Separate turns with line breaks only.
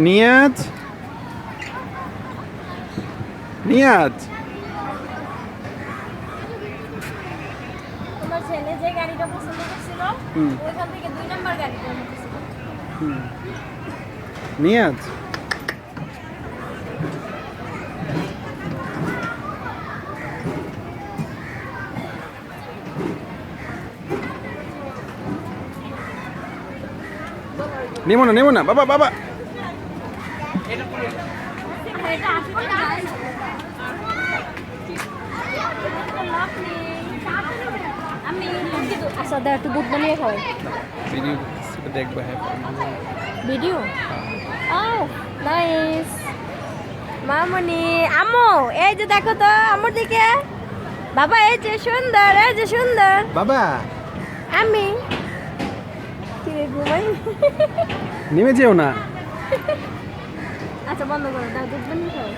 নিয়াজ নিয়াজ
তোমার ছেলে যে গাড়িটা পছন্দ করছিল ওইখান থেকে 2 নাম্বার গাড়িটা নিয়েছিল।
নিয়াজ নেমো না বাবা বাবা
এটা আসলে গাড়ি আমি আচ্ছা দা একটু দুধ বানিয়ে খাওয়াই
ভিডিও দেখবে হ্যাঁ
ভিডিও ও নাইস মামনি আম্মু এই যে দেখো তো আম্মুর দিকে বাবা এই যে সুন্দর
বাবা
আমি কি রে ঘুমাই
নেমে যেও না
আচ্ছা বন্ধ করো দাও দুধ বানিয়ে খাও